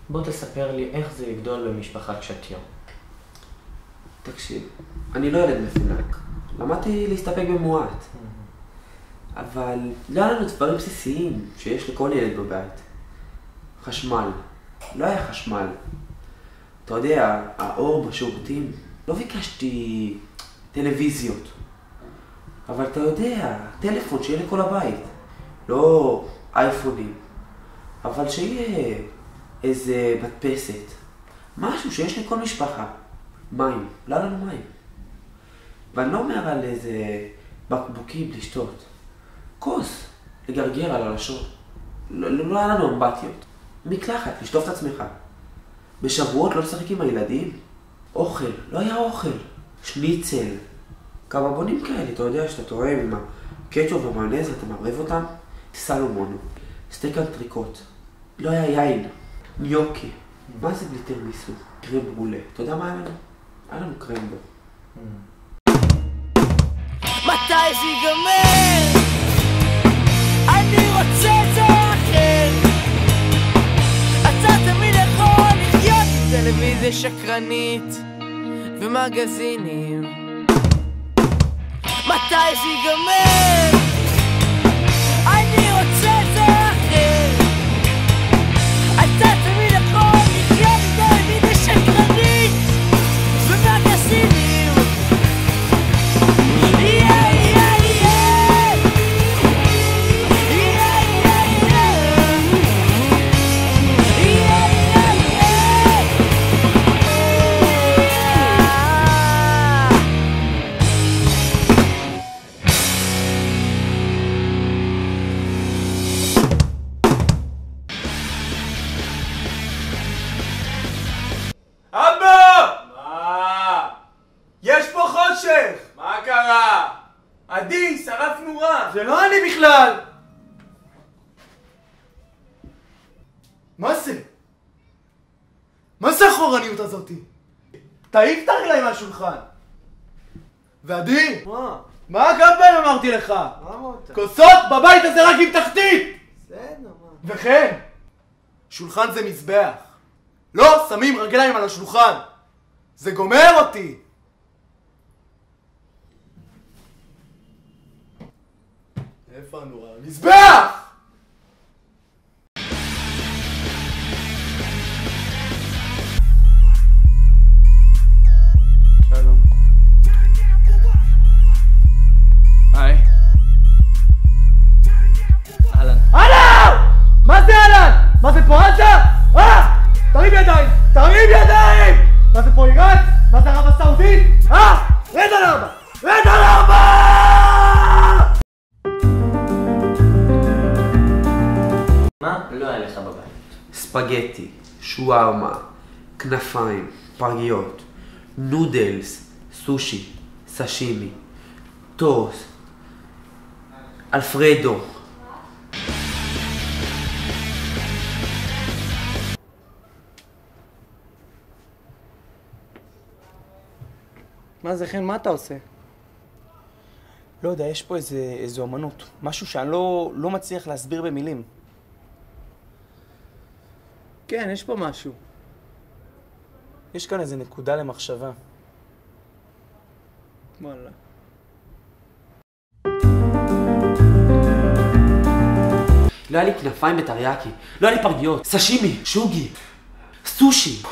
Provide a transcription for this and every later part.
בוא תספר לי איך זה לגדול במשפחה קשת יום. תקשיב, אני לא ילד מפונק. למדתי להסתפק במועט. אבל לא היה לנו דברים בסיסיים שיש לכל ילד בבית. חשמל. לא היה חשמל. אתה יודע, האור בשירותים, לא ביקשתי טלוויזיות. אבל אתה יודע, טלפון שיהיה לכל הבית. לא אייפונים. אבל שיהיה איזה מדפסת. משהו שיש לכל משפחה. מים. לא היה לנו מים. ואני לא אומר על איזה בקבוקים לשתות. כוס. לגרגר על הלשון. לא היה לנו אמבטיות. מקלחת, לשטוף את עצמך. בשבועות לא לשחק עם הילדים. אוכל. לא היה אוכל. שניצל. כמה בונים כאלה, אתה יודע שאתה טועם עם הקטשופ והמיונז, אתה מערב אותם. סלומון. סטייק אנטריקוט. לא היה יין. ניוקי. מה זה בלי תרמיסו? קרם ברולה. אתה יודע מה היה לנו? היה לנו קרמבו. מתי זה ייגמר? אני רוצה את זה אחר. אתה תמיד יכול לחיות עם טלוויזיה שקרנית ומגזינים. מתי זה ייגמר? אני רוצה את זה אחר. אתה תמיד יכול לחיות עם טלוויזיה שקרנית ומגזינים. עדי, שרף נורה! זה לא אני בכלל! מה זה? מה זה החורניות הזאתי? תעיף את הרגליים מהשולחן! ועדי! מה? מה גם פעם אמרתי לך? מה אמרת? כוסות בבית הזה רק עם תחתית! בסדר, מה? וכן, שולחן זה מזבח. לא שמים רגליים על השולחן. זה גומר אותי. איפה הנורה? מזבח! שלום. היי. אהלן. אהלן! מה זה אהלן? מה זה פה עזה? תרים ידיים! תרים ידיים! מה זה פה איראן? מה זה ערב הסעודית? רד על ארבע! רד על ארבע! מה לא היה לך בבית? ספגטי, שווארמה, כנפיים, פרגיות, נודלס, סושי, סשימי, טוס, אלפרדו. מה זה חן? מה אתה עושה? לא יודע, יש פה איזו אמנות. משהו שאני לא מצליח להסביר במילים. כן, יש פה משהו. יש כאן איזו נקודה למחשבה. וואלה. לא היה לי כנפיים בטריאקי, לא היה לי פרגיות, סשימי, שוגי, סושי,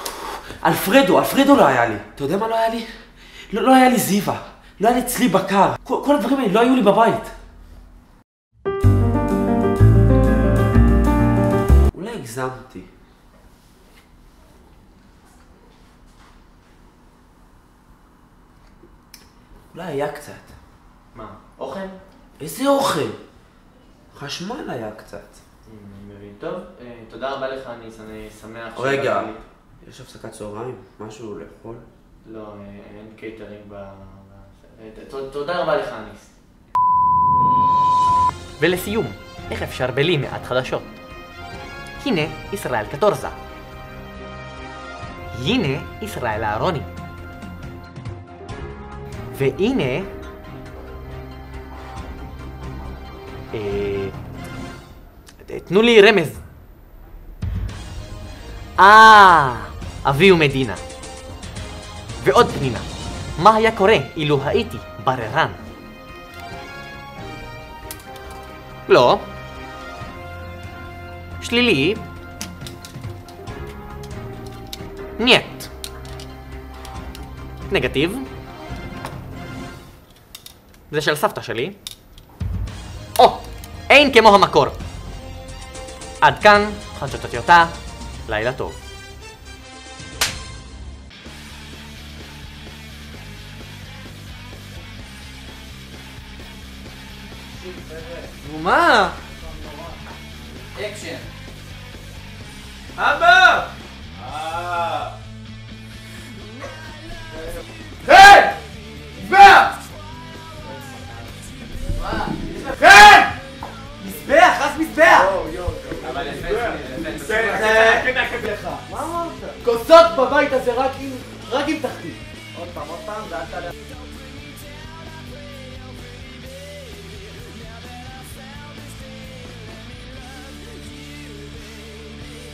אלפרדו לא היה לי. אתה יודע מה לא היה לי? לא היה לי זיווה, לא היה לי צלי בקר. כל הדברים האלה לא היו לי בבית. אולי הגזמתי. אולי היה קצת. מה? אוכל? איזה אוכל? חשמל היה קצת. אני מבין. טוב, תודה רבה לך, אני שמח... רגע, יש הפסקת צהריים? משהו לאכול? לא, אין קייטרינג תודה רבה לך, אניס. ולסיום, איך אפשר בלי מעט חדשות? הנה ישראל קטורזה. הנה ישראל אהרוני. והנה... תנו לי רמז. אבי ומדינה. ועוד פנינה, מה היה קורה אילו הייתי בררן? לא. שלילי. נייט. נגטיב. זה של סבתא שלי. אין כמו המקור. עד כאן, חדשות הטיוטה, לילה טוב. מה? אקשן. אבא! כן! מזבח! כן! מזבח, רק מזבח! אבל מה אמרת? כוסות בבית הזה רק עם תחתית. עוד פעם, זה אל תעלה.